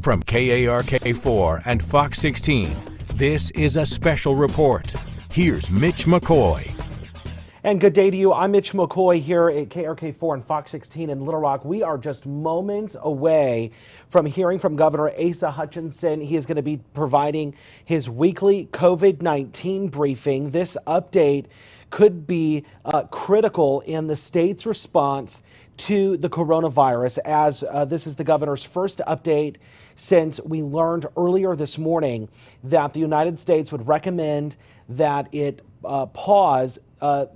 From KARK4 and Fox 16, this is a special report. Here's Mitch McCoy. And good day to you. I'm Mitch McCoy here at KARK4 and Fox 16 in Little Rock. We are just moments away from hearing from Governor Asa Hutchinson. He is going to be providing his weekly COVID-19 briefing. This update could be critical in the state's response to the coronavirus, as this is the governor's first update since we learned earlier this morning that the United States would recommend that it pause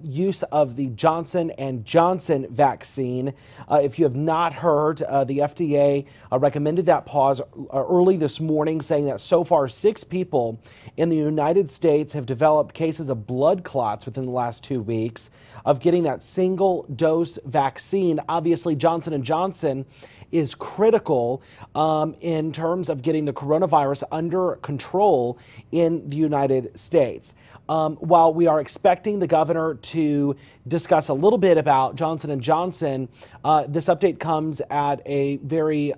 use of the Johnson & Johnson vaccine. If you have not heard, the FDA recommended that pause early this morning, saying that so far 6 people in the United States have developed cases of blood clots within the last 2 weeks of getting that single dose vaccine. Obviously, Johnson & Johnson is critical in terms of getting the coronavirus under control in the United States. While we are expecting the governor to discuss a little bit about Johnson & Johnson, this update comes at a very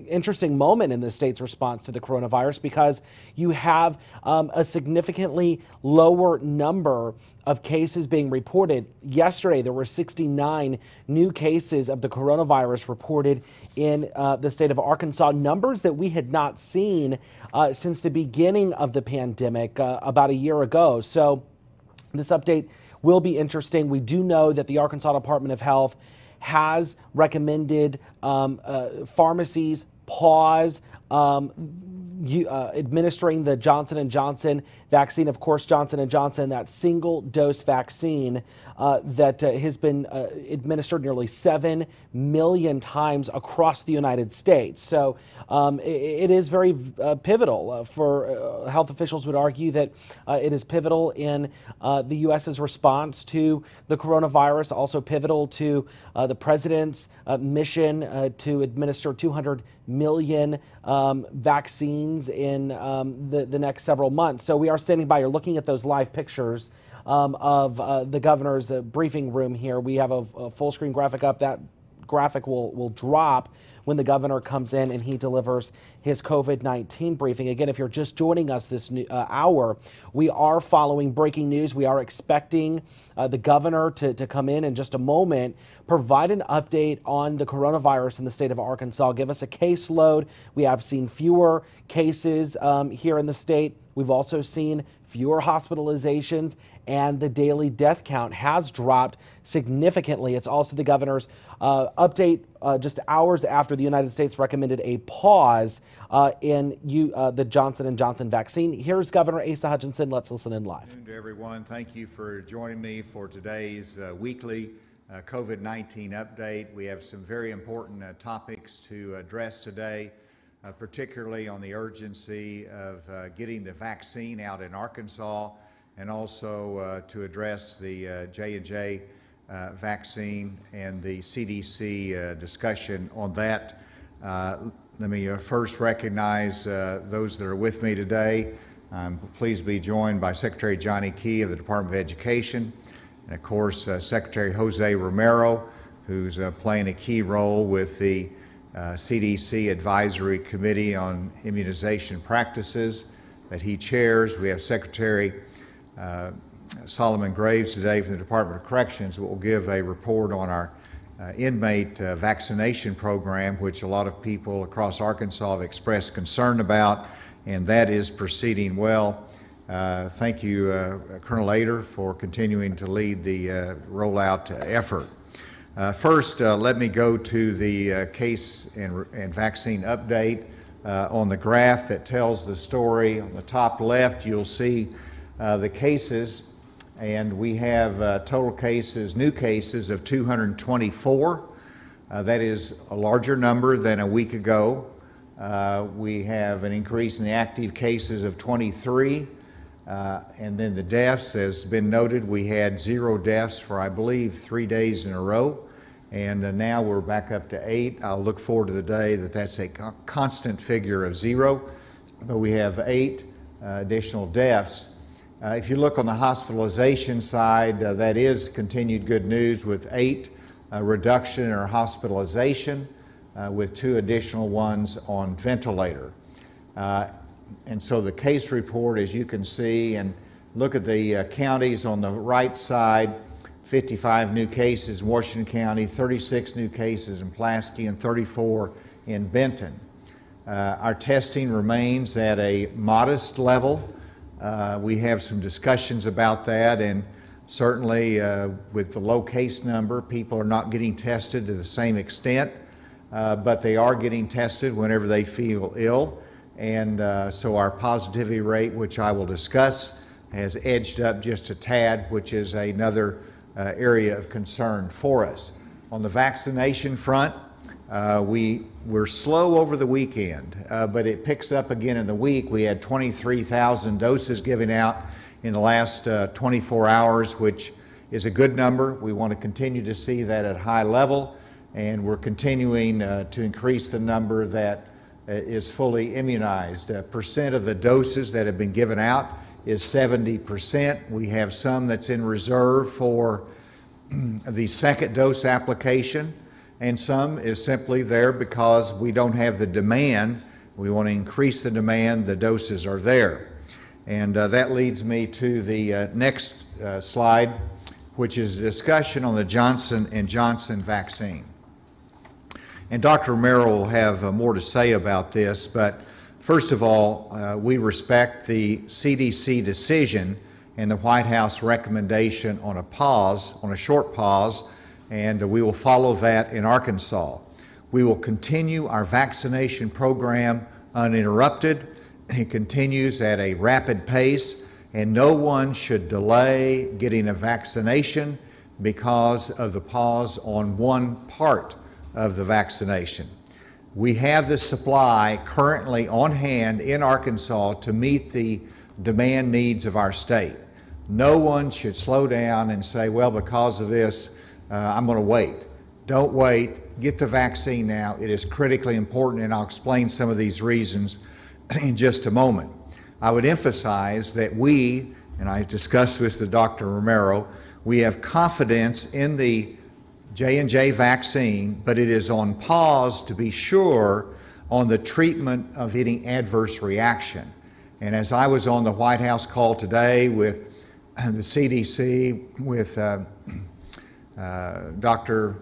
interesting moment in the state's response to the coronavirus, because you have a significantly lower number of cases being reported. Yesterday, there were 69 new cases of the coronavirus reported in the state of Arkansas, numbers that we had not seen since the beginning of the pandemic about a year ago. So this update will be interesting. We do know that the Arkansas Department of Health has recommended pharmacies pause administering the Johnson & Johnson vaccine. Of course, Johnson & Johnson, that single dose vaccine that has been administered nearly 7 million times across the United States. So it is very pivotal for health officials would argue that it is pivotal in the U.S.'s response to the coronavirus, also pivotal to the president's mission to administer 200 million vaccines in the next several months. So we are standing by. You're looking at those live pictures of the governor's briefing room here. We have a full screen graphic up. That graphic will drop when the governor comes in and he delivers his COVID-19 briefing. Again, if you're just joining us this hour, we are following breaking news. We are expecting the governor to come in just a moment, provide an update on the coronavirus in the state of Arkansas, give us a caseload. We have seen fewer cases here in the state. We've also seen fewer hospitalizations, and the daily death count has dropped significantly. It's also the governor's update just hours after the United States recommended a pause in the Johnson & Johnson vaccine. Here's Governor Asa Hutchinson. Let's listen in live. Good afternoon to everyone. Thank you for joining me for today's weekly COVID-19 update. We have some very important topics to address today, particularly on the urgency of getting the vaccine out in Arkansas, and also to address the J&J vaccine and the CDC discussion on that. Let me first recognize those that are with me today. I'm pleased to be joined by Secretary Johnny Key of the Department of Education, and of course Secretary Jose Romero, who's playing a key role with the CDC Advisory Committee on Immunization Practices that he chairs. We have Secretary Solomon Graves today from the Department of Corrections, who will give a report on our inmate vaccination program, which a lot of people across Arkansas have expressed concern about, and that is proceeding well. Thank you, Colonel Ader, for continuing to lead the rollout effort. First, let me go to the case and vaccine update on the graph that tells the story. On the top left, you'll see the cases, and we have total cases, new cases of 224. That is a larger number than a week ago. We have an increase in the active cases of 23. And then the deaths, has been noted, we had 0 deaths for, I believe, 3 days in a row. And now we're back up to 8. I'll look forward to the day that that's a constant figure of 0. But we have 8 additional deaths. If you look on the hospitalization side, that is continued good news with 8 reduction in our hospitalization. with 2 additional ones on ventilator. And so the case report, as you can see, and look at the counties on the right side, 55 new cases in Washington County, 36 new cases in Pulaski, and 34 in Benton. Our testing remains at a modest level. We have some discussions about that, and certainly with the low case number, people are not getting tested to the same extent, but they are getting tested whenever they feel ill. And so our positivity rate, which I will discuss, has edged up just a tad, which is another area of concern for us. On the vaccination front, we're slow over the weekend, but it picks up again in the week. We had 23,000 doses given out in the last 24 hours, which is a good number. We want to continue to see that at high level, and we're continuing to increase the number that is fully immunized. Percent of the doses that have been given out is 70%. We have some that's in reserve for the second dose application, and some is simply there because we don't have the demand. We want to increase the demand, the doses are there. And that leads me to the next slide, which is a discussion on the Johnson & Johnson vaccine. And Dr. Romero will have more to say about this, but first of all, we respect the CDC decision and the White House recommendation on a pause, on a short pause, and we will follow that in Arkansas. We will continue our vaccination program uninterrupted. It continues at a rapid pace, and no one should delay getting a vaccination because of the pause on one part of the vaccination. We have the supply currently on hand in Arkansas to meet the demand needs of our state. No one should slow down and say, well, because of this, I'm going to wait. Don't wait. Get the vaccine now. It is critically important, and I'll explain some of these reasons in just a moment. I would emphasize that we, and I discussed this with Dr. Romero, we have confidence in the J&J vaccine, but it is on pause to be sure on the treatment of any adverse reaction. And as I was on the White House call today with the CDC, with Dr.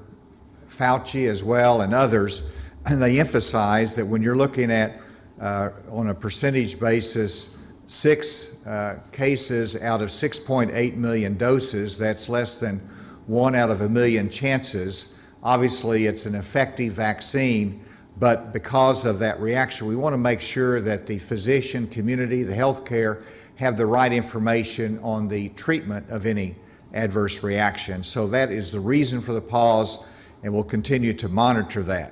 Fauci as well and others, and they emphasize that when you're looking at on a percentage basis 6 cases out of 6.8 million doses, that's less than 1 out of a million chances. Obviously it's an effective vaccine, but because of that reaction, we want to make sure that the physician community, the healthcare, have the right information on the treatment of any adverse reaction. So that is the reason for the pause, and we'll continue to monitor that.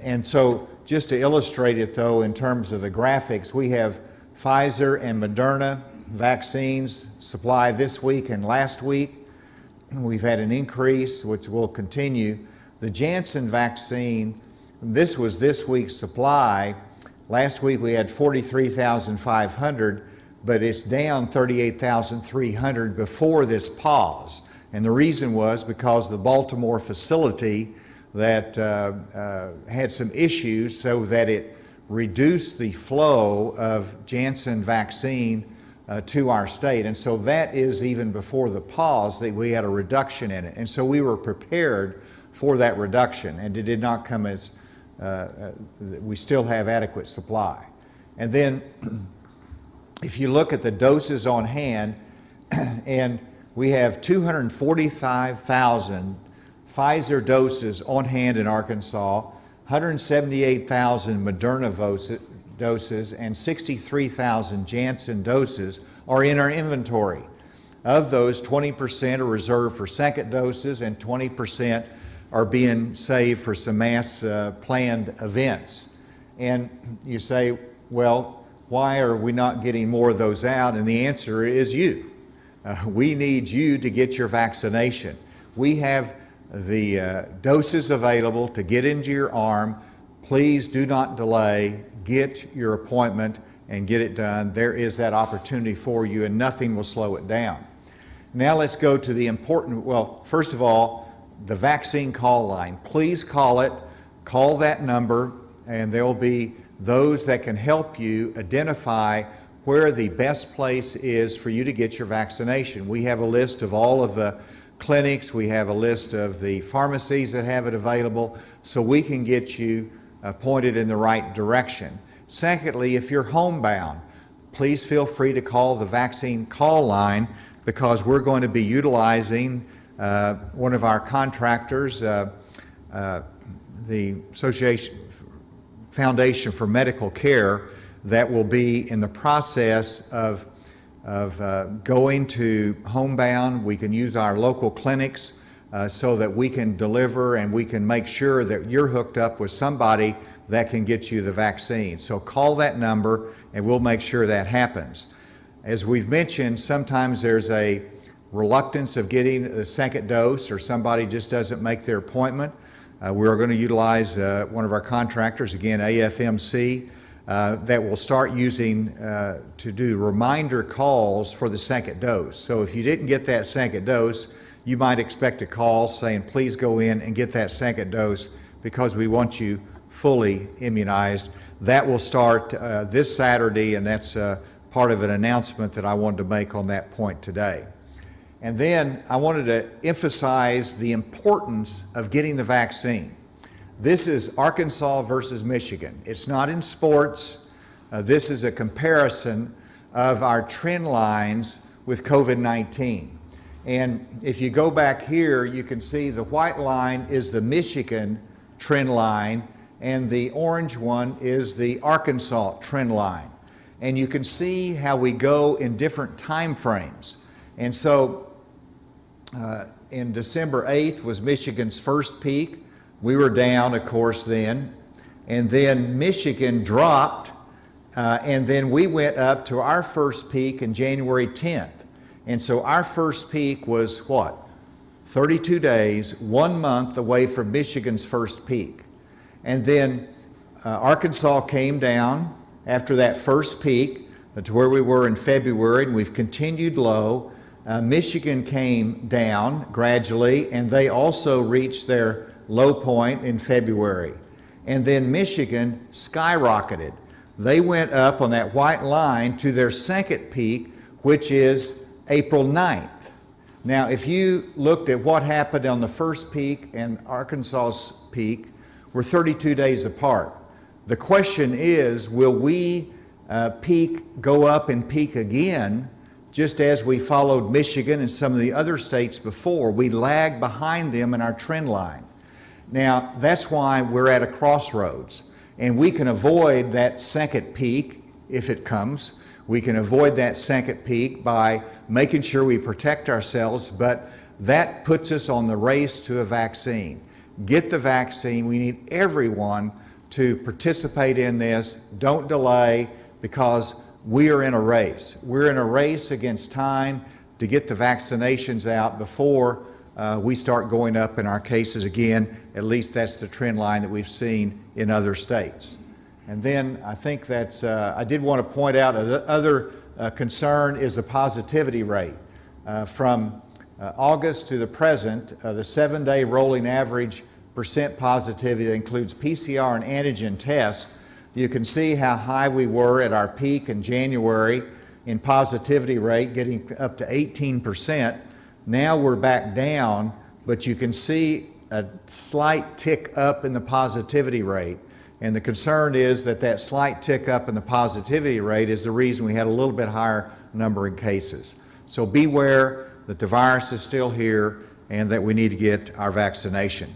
And so just to illustrate it though, in terms of the graphics, we have Pfizer and Moderna vaccines supply this week and last week. We've had an increase, which will continue. The Janssen vaccine, this was this week's supply. Last week we had 43,500, but it's down 38,300 before this pause. And the reason was because the Baltimore facility that had some issues, so that it reduced the flow of Janssen vaccine to our state. And so that is even before the pause that we had a reduction in it. And so we were prepared for that reduction, and it did not come as, we still have adequate supply. And then if you look at the doses on hand, and we have 245,000 Pfizer doses on hand in Arkansas, 178,000 Moderna doses, and 63,000 Janssen doses are in our inventory. Of those, 20% are reserved for second doses, and 20% are being saved for some mass planned events. And you say, well, why are we not getting more of those out? And the answer is you. We need you to get your vaccination. We have the doses available to get into your arm. Please do not delay. Get your appointment and get it done. There is that opportunity for you, and nothing will slow it down. Now let's go to the important, well, first of all, the vaccine call line. Please call it. Call that number, and there will be those that can help you identify where the best place is for you to get your vaccination. We have a list of all of the clinics, we have a list of the pharmacies that have it available, so we can get you pointed in the right direction. Secondly, if you're homebound, please feel free to call the vaccine call line, because we're going to be utilizing one of our contractors, the Foundation for Medical Care, that will be in the process of going to homebound. We can use our local clinics so that we can deliver and we can make sure that you're hooked up with somebody that can get you the vaccine. So call that number and we'll make sure that happens. As we've mentioned, sometimes there's a reluctance of getting the second dose, or somebody just doesn't make their appointment. We are going to utilize one of our contractors, again AFMC, that will start using to do reminder calls for the second dose. So if you didn't get that second dose, you might expect a call saying, please go in and get that second dose because we want you fully immunized. That will start this Saturday, and that's part of an announcement that I wanted to make on that point today. And then I wanted to emphasize the importance of getting the vaccine. This is Arkansas versus Michigan. It's not in sports. This is a comparison of our trend lines with COVID-19. And if you go back here, you can see the white line is the Michigan trend line, and the orange one is the Arkansas trend line. And you can see how we go in different time frames. And so in December 8th was Michigan's first peak. We were down, of course, then. And then Michigan dropped, and then we went up to our first peak in January 10th. And so our first peak was what? 32 days, 1 month away from Michigan's first peak. And then Arkansas came down after that first peak to where we were in February, and we've continued low. Michigan came down gradually, and they also reached their low point in February. And then Michigan skyrocketed. They went up on that white line to their second peak, which is April 9th. Now, if you looked at what happened on the first peak and Arkansas's peak, we're 32 days apart. The question is, will we go up and peak again, just as we followed Michigan and some of the other states before? We lagged behind them in our trend line. Now, that's why we're at a crossroads, and we can avoid that second peak if it comes. We can avoid that second peak by making sure we protect ourselves, but that puts us on the race to a vaccine. Get the vaccine. We need everyone to participate in this. Don't delay, because we are in a race. We're in a race against time to get the vaccinations out before we start going up in our cases again. At least that's the trend line that we've seen in other states. And then I think that's, I did want to point out another concern is the positivity rate. From August to the present, the 7-day rolling average percent positivity that includes PCR and antigen tests, you can see how high we were at our peak in January in positivity rate, getting up to 18%. Now we're back down, but you can see a slight tick up in the positivity rate. And the concern is that that slight tick up in the positivity rate is the reason we had a little bit higher number of cases. So beware that the virus is still here and that we need to get our vaccination.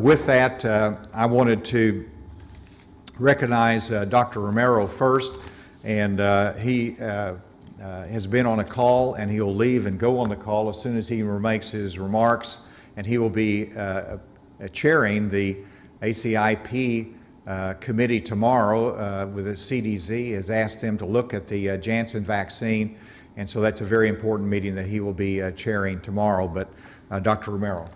With that, I wanted to recognize Dr. Romero first, and he has been on a call, and he'll leave and go on the call as soon as he makes his remarks, and he will be chairing the ACIP committee tomorrow with the CDC. Has asked them to look at the Janssen vaccine, and so that's a very important meeting that he will be chairing tomorrow. But Dr. Romero.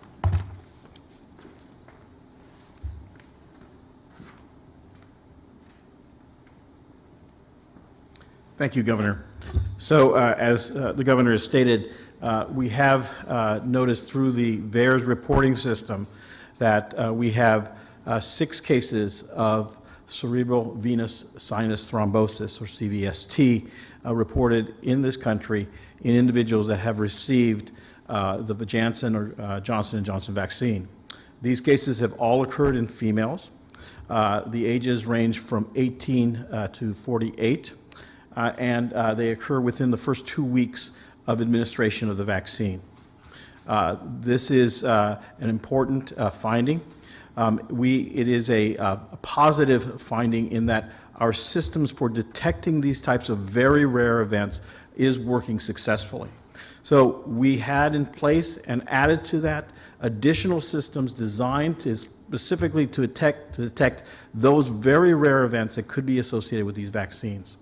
Thank you, Governor. So as the Governor has stated, we have noticed through the VAERS reporting system that we have 6 cases of cerebral venous sinus thrombosis, or CVST, reported in this country in individuals that have received the Janssen or Johnson & Johnson vaccine. These cases have all occurred in females. The ages range from 18 to 48, and they occur within the first 2 weeks of administration of the vaccine. This is an important finding. It is a positive finding in that our systems for detecting these types of very rare events is working successfully. So we had in place and added to that additional systems designed to specifically to detect those very rare events that could be associated with these vaccines.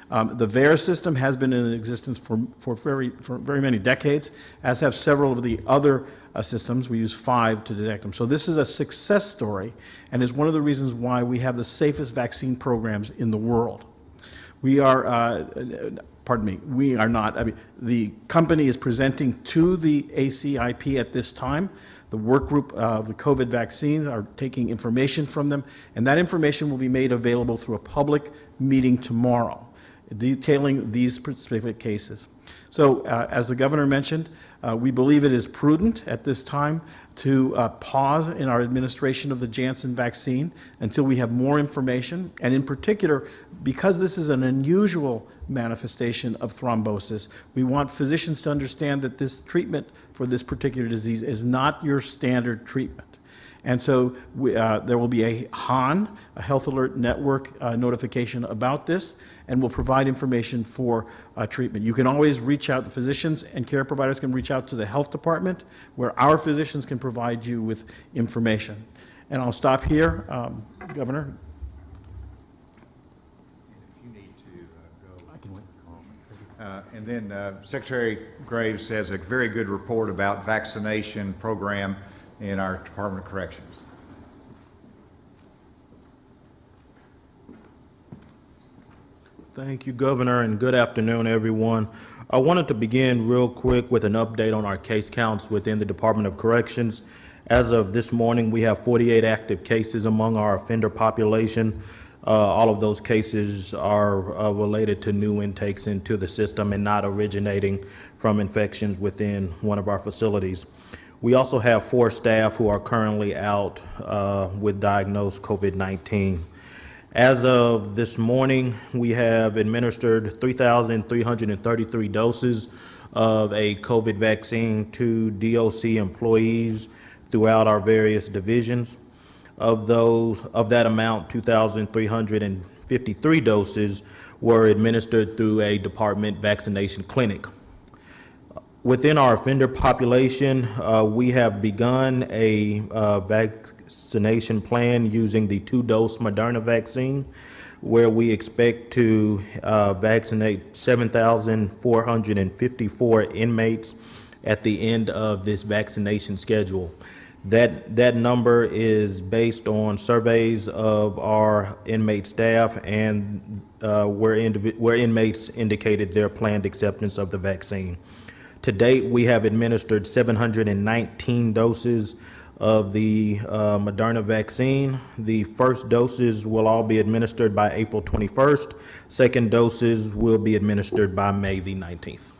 The VAERS system has been in existence for very many decades, as have several of the other systems. We use 5 to detect them. So this is a success story, and is one of the reasons why we have the safest vaccine programs in the world. We are, we are not. The company is presenting to the ACIP at this time. The work group of the COVID vaccines are taking information from them, and that information will be made available through a public meeting tomorrow, detailing these specific cases. So, as the governor mentioned, we believe it is prudent at this time to pause in our administration of the Janssen vaccine until we have more information, and in particular, because this is an unusual manifestation of thrombosis, we want physicians to understand that this treatment for this particular disease is not your standard treatment. And so there will be a HAN, a Health Alert Network notification about this, and will provide information for treatment. You can always reach out, the physicians and care providers can reach out to the health department, where our physicians can provide you with information. And I'll stop here, Governor. If you need to go. I can wait. And then Secretary Graves has a very good report about vaccination program in our Department of Corrections. Thank you, Governor, and good afternoon, everyone. I wanted to begin real quick with an update on our case counts within the Department of Corrections. As of this morning, we have 48 active cases among our offender population. All of those cases are related to new intakes into the system and not originating from infections within one of our facilities. We also have 4 staff who are currently out with diagnosed COVID-19. As of this morning, we have administered 3,333 doses of a COVID vaccine to DOC employees throughout our various divisions. Of that amount, 2,353 doses were administered through a department vaccination clinic. Within our offender population, we have begun a vaccination plan using the 2-dose Moderna vaccine, where we expect to vaccinate 7,454 inmates at the end of this vaccination schedule. That number is based on surveys of our inmate staff and where inmates indicated their planned acceptance of the vaccine. To date, we have administered 719 doses of the Moderna vaccine. The first doses will all be administered by April 21st. Second doses will be administered by May the 19th.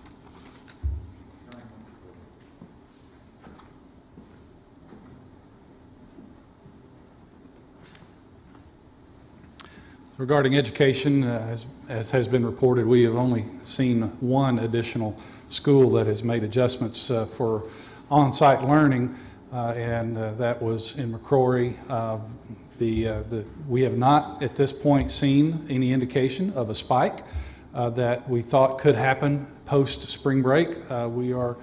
Regarding education, as has been reported, we have only seen one additional school that has made adjustments for on-site learning, and that was in McCrory. We have not at this point seen any indication of a spike that we thought could happen post-spring break. We are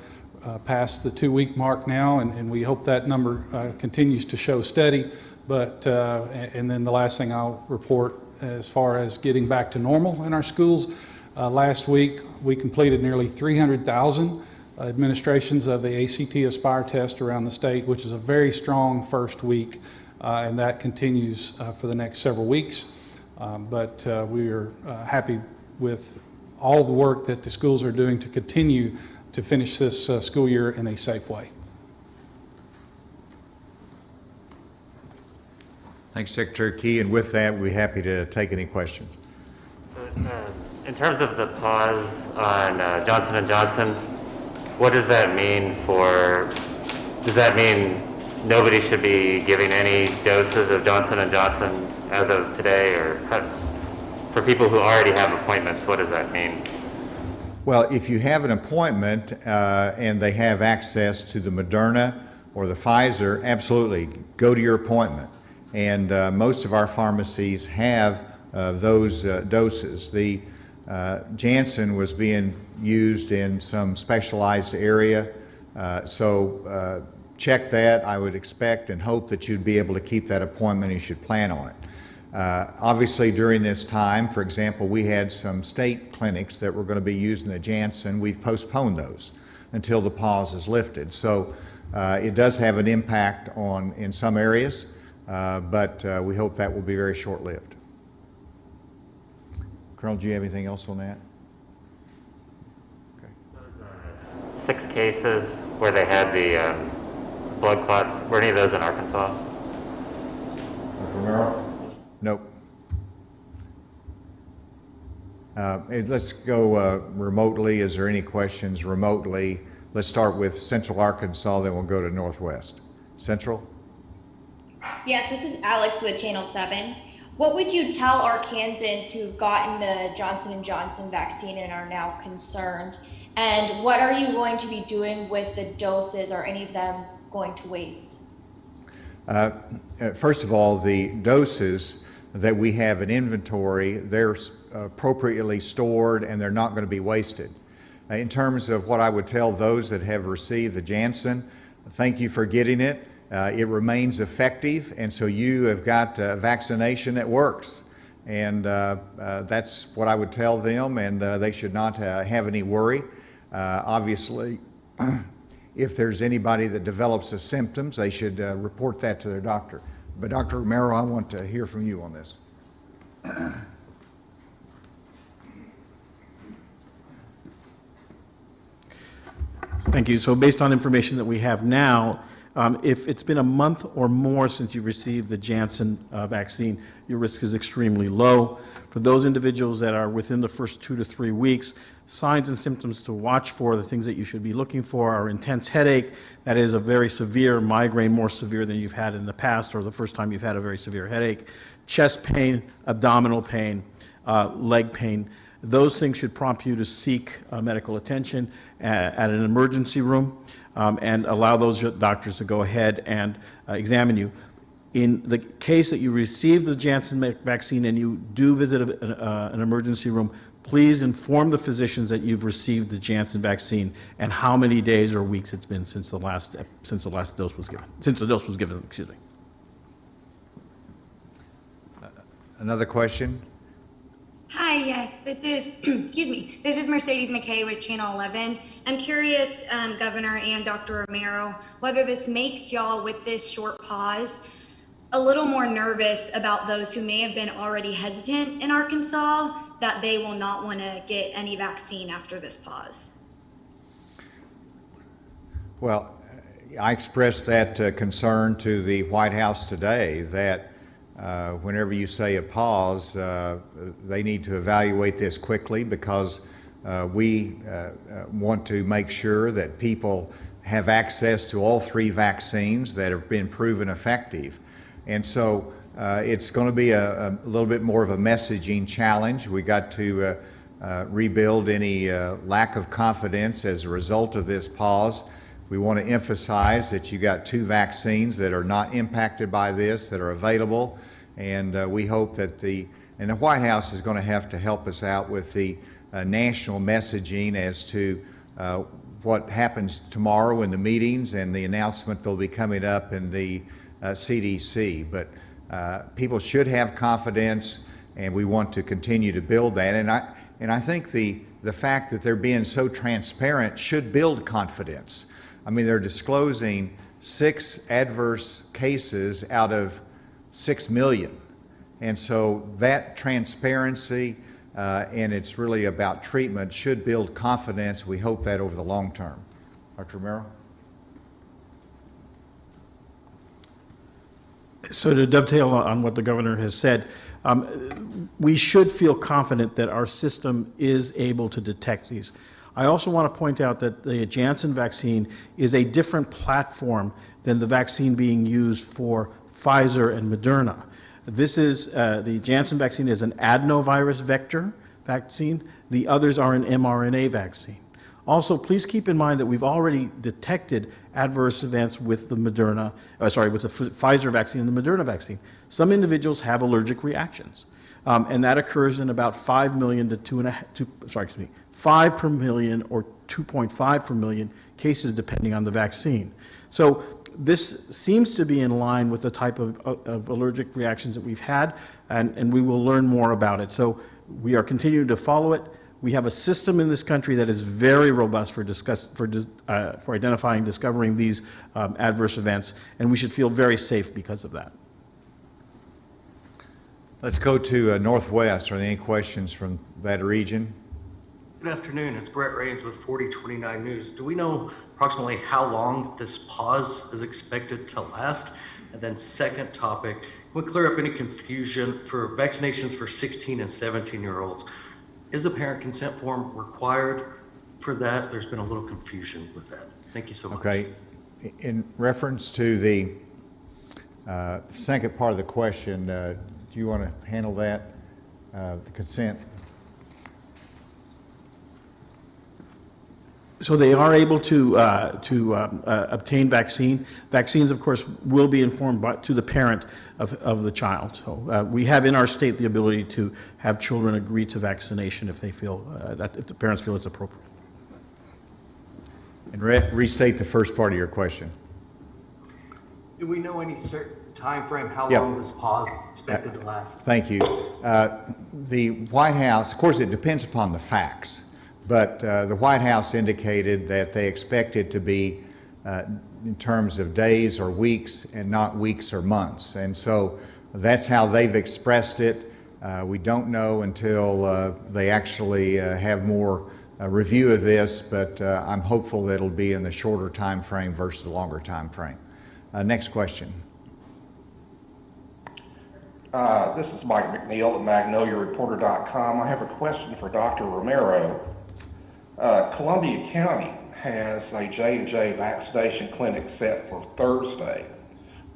past the 2-week mark now, and we hope that number continues to show steady. But and then the last thing I'll report as far as getting back to normal in our schools, last week we completed nearly 300,000 administrations of the ACT Aspire test around the state, which is a very strong first week, and that continues for the next several weeks. But we are happy with all the work that the schools are doing to continue to finish this school year in a safe way. Thanks, Secretary Key. And with that, we'd be happy to take any questions. In terms of the pause on Johnson & Johnson, what does that mean does that mean nobody should be giving any doses of Johnson & Johnson as of today, or for people who already have appointments, what does that mean? Well, if you have an appointment and they have access to the Moderna or the Pfizer, absolutely, go to your appointment. And most of our pharmacies have those doses. The Janssen was being used in some specialized area, so check that. I would expect and hope that you'd be able to keep that appointment. You should plan on it. Obviously, during this time, for example, we had some state clinics that were going to be using the Janssen. We've postponed those until the pause is lifted. So it does have an impact in some areas, but we hope that will be very short-lived. Colonel, do you have anything else on that? Okay. 6 cases where they had the blood clots, were any of those in Arkansas? Dr. Romero? Nope. Let's go remotely. Is there any questions remotely? Let's start with Central Arkansas, then we'll go to Northwest. Central? Yes, this is Alex with Channel 7. What would you tell Arkansans who've gotten the Johnson & Johnson vaccine and are now concerned? And what are you going to be doing with the doses? Are any of them going to waste? First of all, the doses that we have in inventory, they're appropriately stored and they're not going to be wasted. In terms of what I would tell those that have received the Janssen, thank you for getting it. It remains effective, and so you have got a vaccination that works. And that's what I would tell them, and they should not have any worry. Obviously, if there's anybody that develops the symptoms, they should report that to their doctor. But Dr. Romero, I want to hear from you on this. Thank you. So based on information that we have now, if it's been a month or more since you received the Janssen vaccine, your risk is extremely low. For those individuals that are within the first 2 to 3 weeks, signs and symptoms to watch for, the things that you should be looking for are intense headache, that is a very severe migraine, more severe than you've had in the past or the first time you've had a very severe headache, chest pain, abdominal pain, leg pain. Those things should prompt you to seek medical attention at an emergency room and allow those doctors to go ahead and examine you. In the case that you receive the Janssen vaccine and you do visit an emergency room, please inform the physicians that you've received the Janssen vaccine and how many days or weeks it's been since the dose was given. Excuse me. Another question? Hi, yes, this is, excuse me, this is Mercedes McKay with Channel 11. I'm curious, Governor and Dr. Romero, whether this makes y'all, with this short pause, a little more nervous about those who may have been already hesitant in Arkansas, that they will not want to get any vaccine after this pause. Well, I expressed that concern to the White House today, that whenever you say a pause, they need to evaluate this quickly, because we want to make sure that people have access to all 3 vaccines that have been proven effective. And so it's going to be a little bit more of a messaging challenge. We got to rebuild any lack of confidence as a result of this pause. We want to emphasize that you got 2 vaccines that are not impacted by this, that are available, and we hope that the White House is going to have to help us out with the national messaging as to what happens tomorrow in the meetings and the announcement that'll be coming up in the CDC. But people should have confidence, and we want to continue to build that. And I think the fact that they're being so transparent should build confidence. I mean, they're disclosing 6 adverse cases out of 6 million. And so that transparency, and it's really about treatment, should build confidence. We hope that over the long term. Dr. Romero? So to dovetail on what the governor has said, we should feel confident that our system is able to detect these. I also want to point out that the Janssen vaccine is a different platform than the vaccine being used for Pfizer and Moderna. This is, the Janssen vaccine is an adenovirus vector vaccine. The others are an mRNA vaccine. Also, please keep in mind that we've already detected adverse events with the with the Pfizer vaccine and the Moderna vaccine. Some individuals have allergic reactions, and that occurs in about 5 million to 5 per million or 2.5 per million cases, depending on the vaccine. So this seems to be in line with the type of allergic reactions that we've had, and we will learn more about it. So we are continuing to follow it. We have a system in this country that is very robust for identifying and discovering these adverse events, and we should feel very safe because of that. Let's go to Northwest. Are there any questions from that region? Good afternoon. It's Brett Rains with 4029 News. Do we know approximately how long this pause is expected to last? And then second topic, can we clear up any confusion for vaccinations for 16 and 17-year-olds? Is a parent consent form required for that? There's been a little confusion with that. Thank you so much. Okay. In reference to the second part of the question, do you want to handle that, the consent? So they are able to obtain vaccine. Vaccines, of course, will be informed to the parent of the child. So we have in our state the ability to have children agree to vaccination if they feel if the parents feel it's appropriate. And restate the first part of your question. Do we know any certain time frame how long this pause is expected to last? Thank you. The White House, of course, it depends upon the facts. But the White House indicated that they expect it to be in terms of days or weeks and not weeks or months. And so that's how they've expressed it. We don't know until they actually have more review of this, but I'm hopeful that it'll be in the shorter time frame versus the longer time frame. Next question. This is Mike McNeil at MagnoliaReporter.com. I have a question for Dr. Romero. Columbia County has a J&J vaccination clinic set for Thursday.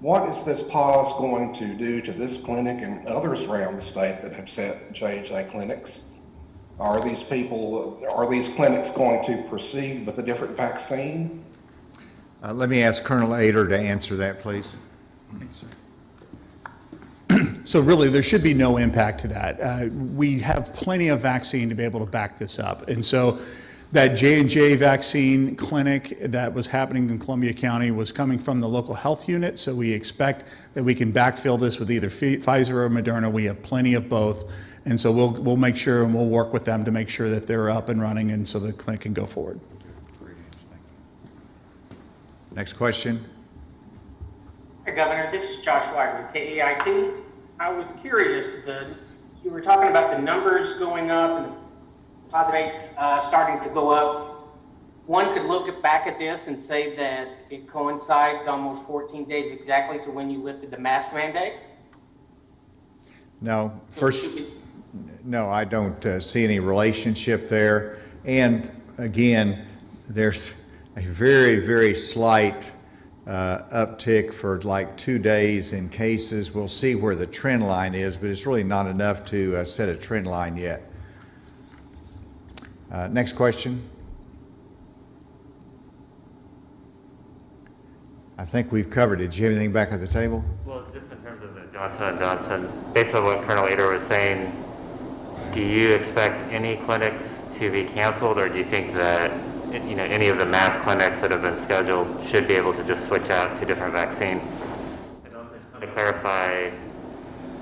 What is this pause going to do to this clinic and others around the state that have set J&J clinics? Are these clinics going to proceed with a different vaccine? Let me ask Colonel Ader to answer that, please. Thanks, sir. So really, there should be no impact to that. We have plenty of vaccine to be able to back this up. And so that J&J vaccine clinic that was happening in Columbia County was coming from the local health unit. So we expect that we can backfill this with either Pfizer or Moderna. We have plenty of both. And so we'll make sure and we'll work with them to make sure that they're up and running and so the clinic can go forward. Next question. Hey, Governor, this is Josh Wagner with KEIT. I was curious, you were talking about the numbers going up and positive starting to go up. One could look back at this and say that it coincides almost 14 days exactly to when you lifted the mask mandate? No, no, I don't see any relationship there. And again, there's a very, very slight uptick for like 2 days in cases. We'll see where the trend line is, but it's really not enough to set a trend line yet. Next question. I think we've covered it. Do you have anything back at the table? Well, just in terms of the Johnson & Johnson, based on what Colonel Ader was saying, do you expect any clinics to be canceled, or do you think that any of the mass clinics that have been scheduled should be able to just switch out to different vaccine? And also, to clarify,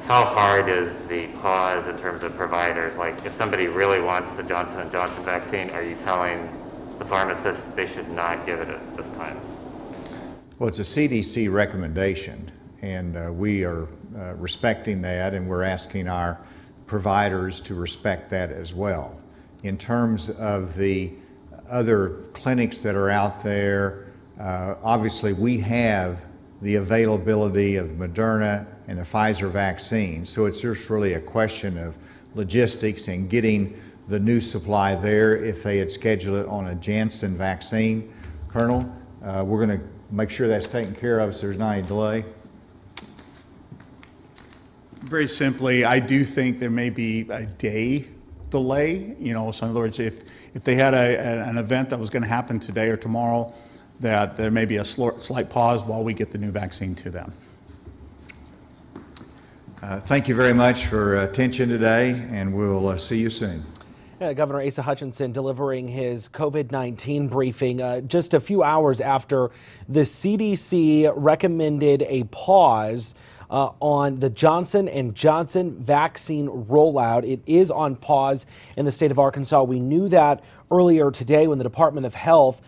how hard is the pause in terms of providers? Like, if somebody really wants the Johnson & Johnson vaccine, are you telling the pharmacists they should not give it at this time? Well, it's a CDC recommendation, and we are respecting that, and we're asking our providers to respect that as well. In terms of the other clinics that are out there, obviously we have the availability of Moderna and the Pfizer vaccine. So it's just really a question of logistics and getting the new supply there. If they had scheduled it on a Janssen vaccine, Colonel, we're going to make sure that's taken care of so there's not any delay. Very simply, I do think there may be a day delay. So in other words, if they had an event that was going to happen today or tomorrow, that there may be a slight pause while we get the new vaccine to them. Thank you very much for attention today, and we'll see you soon. Governor Asa Hutchinson delivering his COVID-19 briefing just a few hours after the CDC recommended a pause on the Johnson & Johnson vaccine rollout. It is on pause in the state of Arkansas. We knew that earlier today when the Department of Health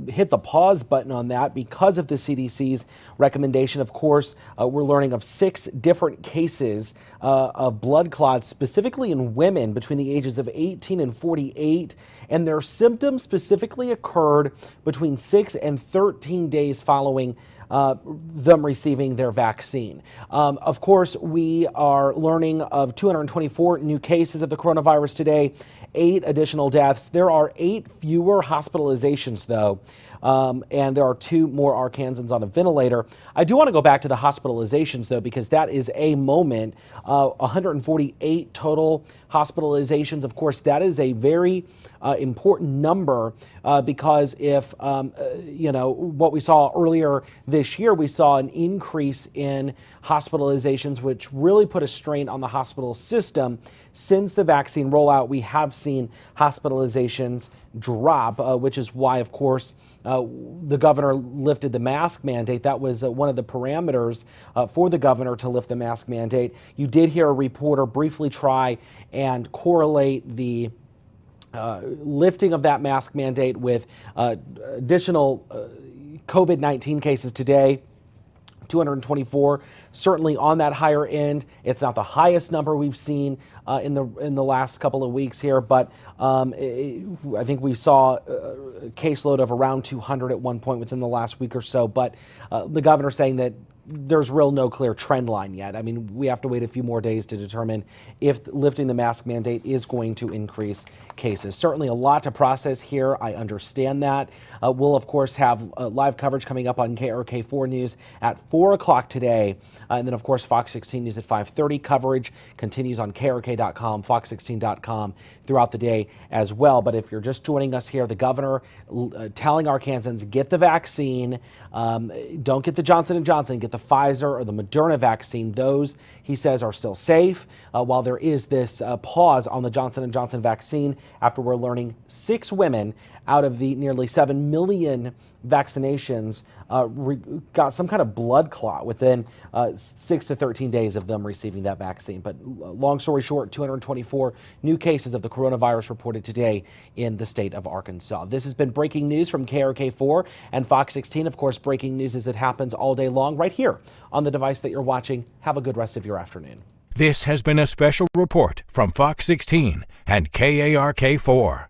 hit the pause button on that because of the CDC's recommendation. Of course, we're learning of 6 different cases of blood clots, specifically in women between the ages of 18 and 48, and their symptoms specifically occurred between 6 and 13 days following them receiving their vaccine. Of course, we are learning of 224 new cases of the coronavirus today, 8 additional deaths. There are 8 fewer hospitalizations, though, and there are 2 more Arkansans on a ventilator. I do want to go back to the hospitalizations, though, because that is a moment. 148 total hospitalizations. Of course, that is a very important number because if, what we saw earlier this year, we saw an increase in hospitalizations, which really put a strain on the hospital system. Since the vaccine rollout, we have seen hospitalizations drop, which is why, of course, the governor lifted the mask mandate. That was one of the parameters for the governor to lift the mask mandate. You did hear a reporter briefly try and correlate the lifting of that mask mandate with additional COVID-19 cases today. 224, certainly on that higher end. It's not the highest number we've seen in the last couple of weeks here, but I think we saw a caseload of around 200 at one point within the last week or so. But the governor saying that there's no clear trend line yet. I mean, we have to wait a few more days to determine if lifting the mask mandate is going to increase cases. Certainly a lot to process here. I understand that. We'll, of course, have live coverage coming up on KRK4 News at 4 o'clock today. And then, of course, Fox 16 News at 5:30. Coverage continues on KRK.com, Fox16.com throughout the day as well. But if you're just joining us here, the governor telling Arkansans, get the vaccine. Don't get the Johnson & Johnson, get the Pfizer or the Moderna vaccine. Those, he says, are still safe, while there is this pause on the Johnson & Johnson vaccine after we're learning 6 women out of the nearly 7 million vaccinations got some kind of blood clot within 6 to 13 days of them receiving that vaccine. But long story short, 224 new cases of the coronavirus reported today in the state of Arkansas. This has been breaking news from KRK4 and Fox 16. Of course, breaking news as it happens all day long right here on the device that you're watching. Have a good rest of your afternoon. This has been a special report from Fox 16 and KARK4.